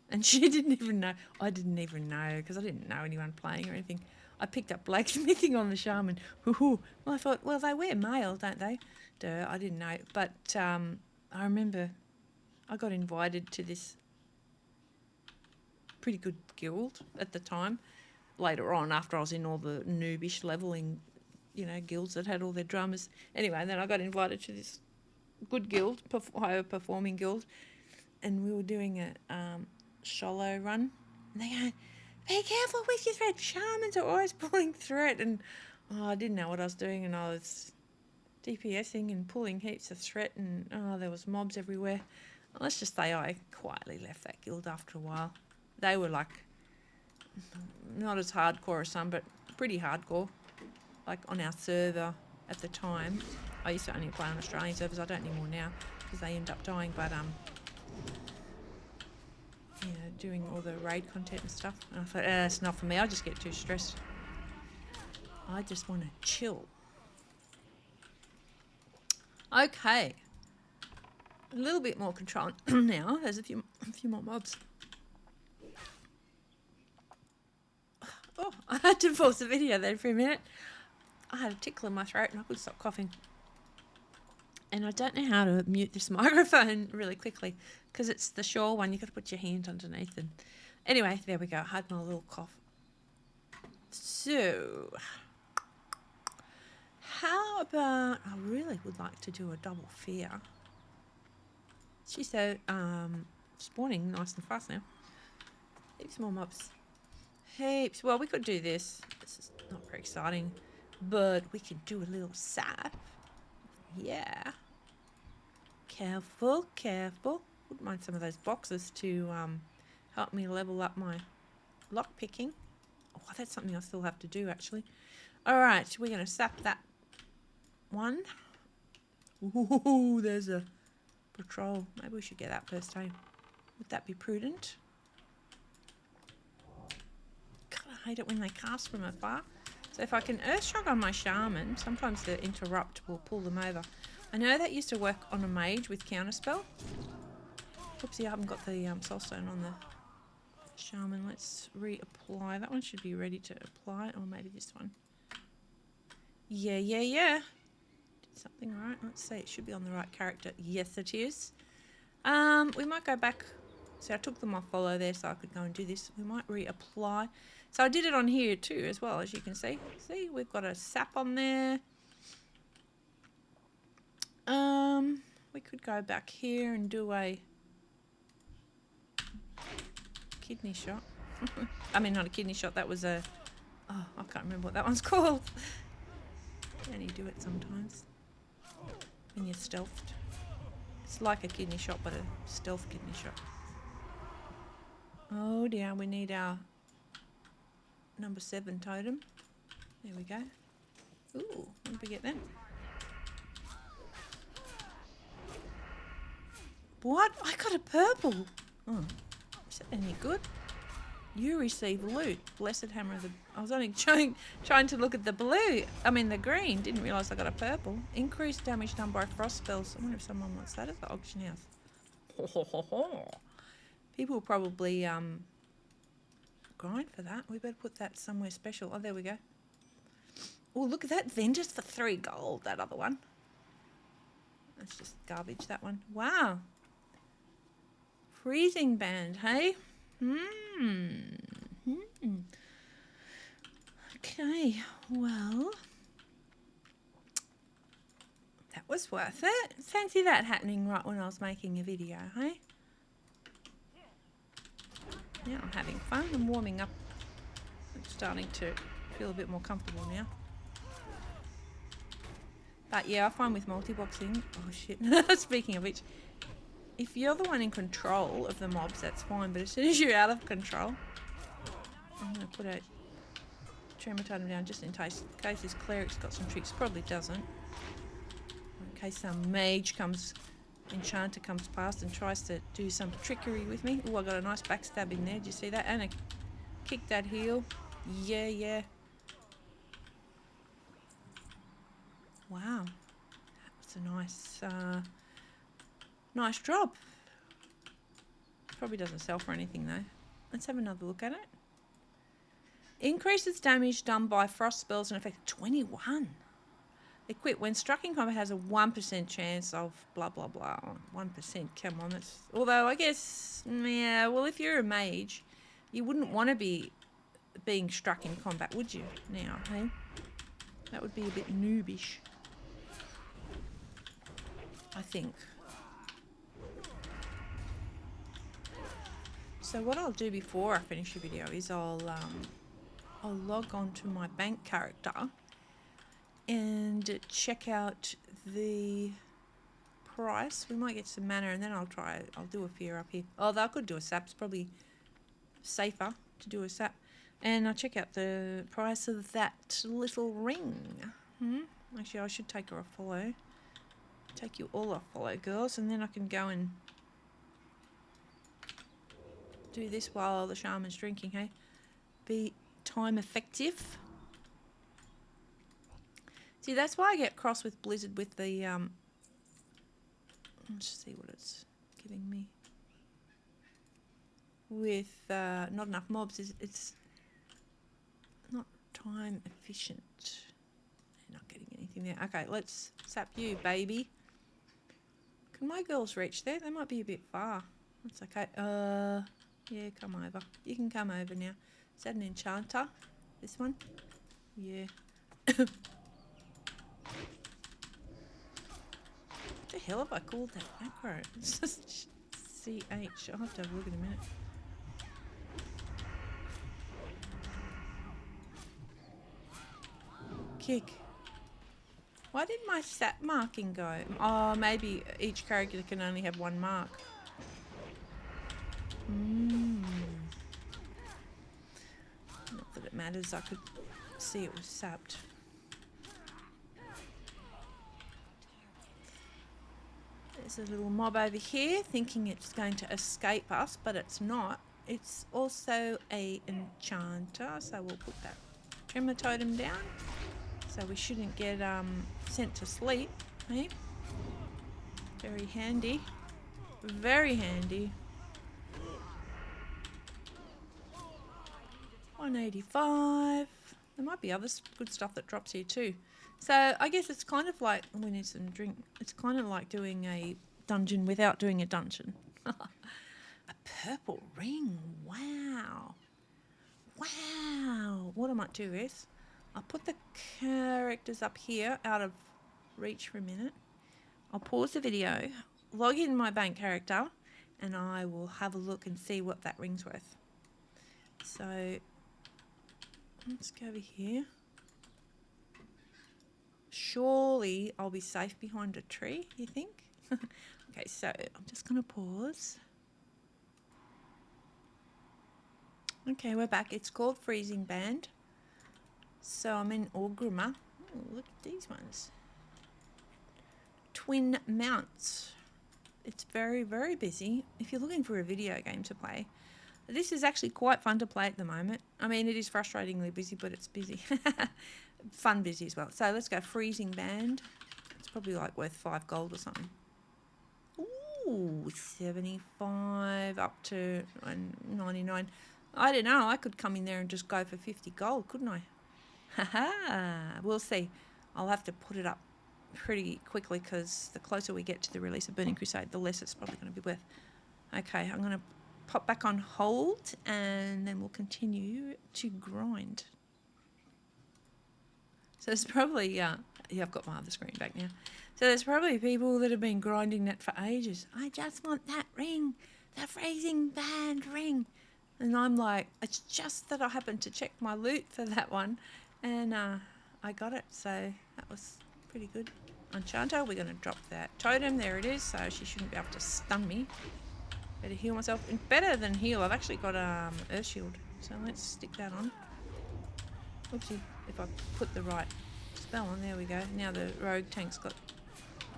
And she didn't even know. I didn't even know because I didn't know anyone playing or anything. I picked up blacksmithing on the Shaman. Well, I thought, well, they wear mail, don't they? Duh, I didn't know. But I remember I got invited to this pretty good guild at the time. Later on, after I was in all the noobish leveling, you know, guilds that had all their drummers. Anyway, and then I got invited to this good guild, higher performing guild, and we were doing a shallow run. And they go, be careful with your threat. Shamans are always pulling threat. And I didn't know what I was doing, and I was DPSing and pulling heaps of threat, and there was mobs everywhere. Let's just say I quietly left that guild after a while. They were like, not as hardcore as some, but pretty hardcore. Like on our server at the time, I used to only play on Australian servers. I don't anymore now because they end up dying. But you know, doing all the raid content and stuff. And I thought, it's not for me. I just get too stressed. I just want to chill. Okay, a little bit more control now. There's a few more mobs. Oh, I had to pause the video then for a minute. I had a tickle in my throat and I couldn't stop coughing. And I don't know how to mute this microphone really quickly because it's the Shure one. You've got to put your hand underneath it. Anyway, there we go. I had my little cough. So, how about... I really would like to do a double fear. She's so spawning nice and fast now. Heaps more mobs. Heaps. Well, we could do this. This is not very exciting, but we could do a little sap. Yeah. Careful, careful. Wouldn't mind some of those boxes to help me level up my lock picking. Oh, that's something I still have to do, actually. All right, we're going to sap that one. Ooh, there's a patrol. Maybe we should get that first, hey? Would that be prudent? I hate it when they cast from afar. So if I can Earthshock on my Shaman, sometimes the interrupt will pull them over. I know that used to work on a mage with counterspell. Oopsie, I haven't got the soulstone on the Shaman. Let's reapply. That one should be ready to apply, or maybe this one. Yeah. Did something right. Let's see, it should be on the right character. Yes, it is. We might go back. See, I took them off follow there so I could go and do this. We might reapply. So I did it on here too as well, as you can see. See, we've got a sap on there. We could go back here and do a kidney shot. I mean, not a kidney shot, that was a... Oh, I can't remember what that one's called. And you do it sometimes when you're stealthed. It's like a kidney shot, but a stealth kidney shot. Oh dear, we need our number 7 totem. There we go. Ooh, what did we get then? What? I got a purple. Oh, is that any good? You receive loot. Blessed hammer of the... I was only trying to look at the blue. I mean the green. Didn't realise I got a purple. Increased damage done by frost spells. I wonder if someone wants that at the auction house. Ho, ho, ho, ho. People will probably grind for that. We better put that somewhere special. Oh, there we go. Oh, look at that. Vengeance for 3 gold. That other one. That's just garbage, that one. Wow. Freezing band, hey? Okay, well, that was worth it. Fancy that happening right when I was making a video, hey? Yeah, I'm having fun. I'm warming up. I'm starting to feel a bit more comfortable now. But yeah, I find with multiboxing... Oh shit, speaking of which, if you're the one in control of the mobs, that's fine. But as soon as you're out of control... I'm going to put a tremor totem down just in case this cleric's got some tricks. Probably doesn't. In case some mage comes... Enchanter comes past and tries to do some trickery with me. Oh, I got a nice backstab in there. Did you see that? And I kicked that heel. Yeah, yeah. Wow. That was a nice, nice drop. Probably doesn't sell for anything though. Let's have another look at it. Increases damage done by frost spells and effect 21. Equip when struck in combat has a 1% chance of blah blah blah. 1%, come on. That's, although I guess, yeah, well if you're a mage, you wouldn't want to be being struck in combat, would you? Now, hey? That would be a bit noobish, I think. So what I'll do before I finish the video is I'll log on to my bank character and check out the price. We might get some mana and then I'll do a fear up here. Although I could do a sap, it's probably safer to do a sap. And I'll check out the price of that little ring. Actually, I should take her a follow. Take you all a follow, girls, and then I can go and do this while the shaman's drinking, hey? Be time effective. See, that's why I get cross with Blizzard with the, let's see what it's giving me. With not enough mobs, it's not time efficient. They're not getting anything there. Okay, let's sap you, baby. Can my girls reach there? They might be a bit far. That's okay. Yeah, come over. You can come over now. Is that an enchanter? This one? Yeah. What the hell have I called that macro? It's just CH. I'll have to have a look in a minute. Kick. Why did my stat marking go? Oh, maybe each character can only have 1 mark. Not that it matters, I could see it was sapped. There's a little mob over here thinking it's going to escape us, but it's not. It's also a enchanter, so we'll put that tremor totem down. So we shouldn't get sent to sleep, eh? Very handy. Very handy. 185. There might be other good stuff that drops here too. So I guess it's kind of like, we need some drink. It's kind of like doing a dungeon without doing a dungeon. A purple ring. Wow. Wow. What I might do is I'll put the characters up here out of reach for a minute. I'll pause the video, log in my bank character, and I will have a look and see what that ring's worth. So let's go over here. surely I'll be safe behind a tree, you think? Okay, so I'm just going to pause. Okay, we're back. It's called Freezing Band. So I'm in Orgrimmar. Oh, look at these ones. Twin mounts. It's very, very busy. If you're looking for a video game to play, this is actually quite fun to play at the moment. I mean, it is frustratingly busy, but it's busy. Fun busy as well. So let's go Freezing Band. It's probably like worth 5 gold or something. Ooh, 75 up to 99. I don't know. I could come in there and just go for 50 gold, couldn't I? Haha. We'll see. I'll have to put it up pretty quickly because the closer we get to the release of Burning Crusade, the less it's probably going to be worth. Okay, I'm going to pop back on hold and then we'll continue to grind. So there's probably, yeah, I've got my other screen back now. So there's probably people that have been grinding that for ages. I just want that ring, the Freezing Band ring. And I'm like, it's just that I happened to check my loot for that one and I got it. So that was pretty good. Enchanter, we're going to drop that totem. There it is. So she shouldn't be able to stun me. Better heal myself. And better than heal, I've actually got Earth Shield. So let's stick that on. Oopsie. If I put the right spell on, there we go. Now the rogue tank's got...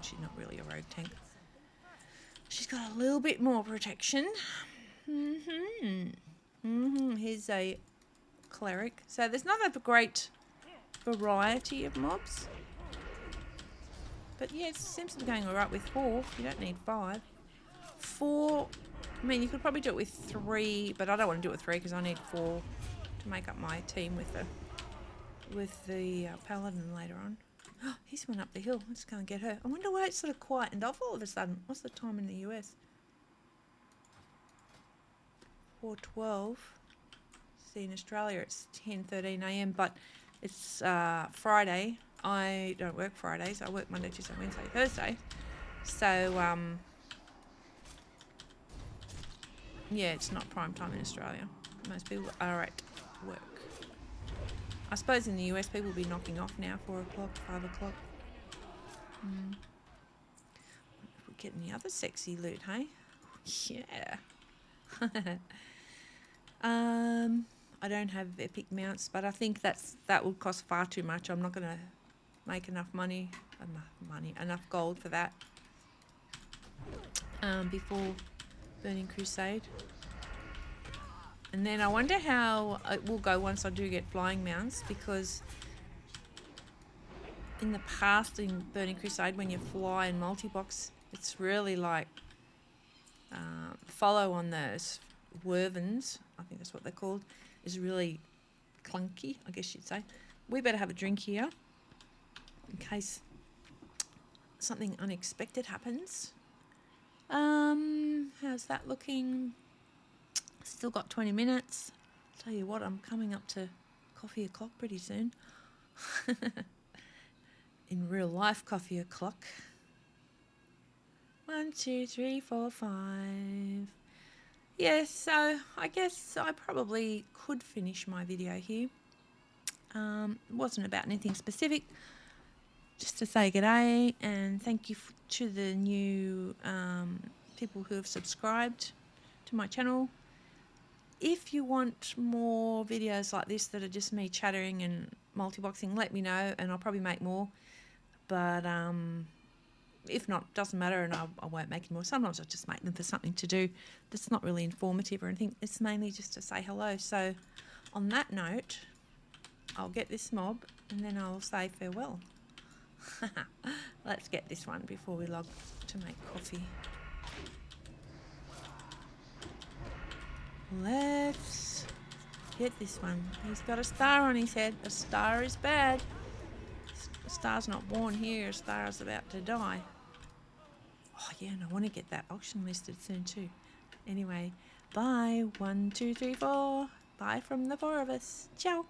She's not really a rogue tank. She's got a little bit more protection. Here's a cleric. So there's not a great variety of mobs. But yeah, it seems to be going alright with 4. You don't need 5. 4... I mean, you could probably do it with 3, but I don't want to do it with 3 because I need 4 to make up my team with the Paladin later on. Oh, here's one up the hill. Let's go and get her. I wonder why it's sort of quietened off all of a sudden. What's the time in the US? 4:12. See, in Australia it's 10:13 a.m. but it's Friday. I don't work Fridays. I work Monday, Tuesday, Wednesday, Thursday. So yeah, it's not prime time in Australia. Most people are at work. I suppose in the US people will be knocking off now, 4 o'clock, 5 o'clock. If we get any other sexy loot, hey? Yeah. I don't have epic mounts, but I think that would cost far too much. I'm not going to make enough enough gold for that before Burning Crusade. And then I wonder how it will go once I do get flying mounts, because in the past in Burning Crusade when you fly in multi-box, it's really like follow on those wervens, I think that's what they're called, is really clunky, I guess you'd say. We better have a drink here in case something unexpected happens. How's that looking? Still got 20 minutes. Tell you what, I'm coming up to coffee o'clock pretty soon. In real life, coffee o'clock. 1, 2, 3, 4, 5. Yes, so I guess I probably could finish my video here. It wasn't about anything specific. Just to say g'day and thank you to the new people who have subscribed to my channel. If you want more videos like this that are just me chattering and multiboxing, let me know and I'll probably make more. But if not, doesn't matter and I won't make any more. Sometimes I just make them for something to do that's not really informative or anything. It's mainly just to say hello. So on that note, I'll get this mob and then I'll say farewell. Let's get this one before we log to make coffee. Let's get this one. He's got a star on his head. A star is bad. A star's not born here. A star is about to die. Oh yeah, and I want to get that auction listed soon too. Anyway, bye. 1, 2, 3, 4. Bye from the 4 of us. Ciao.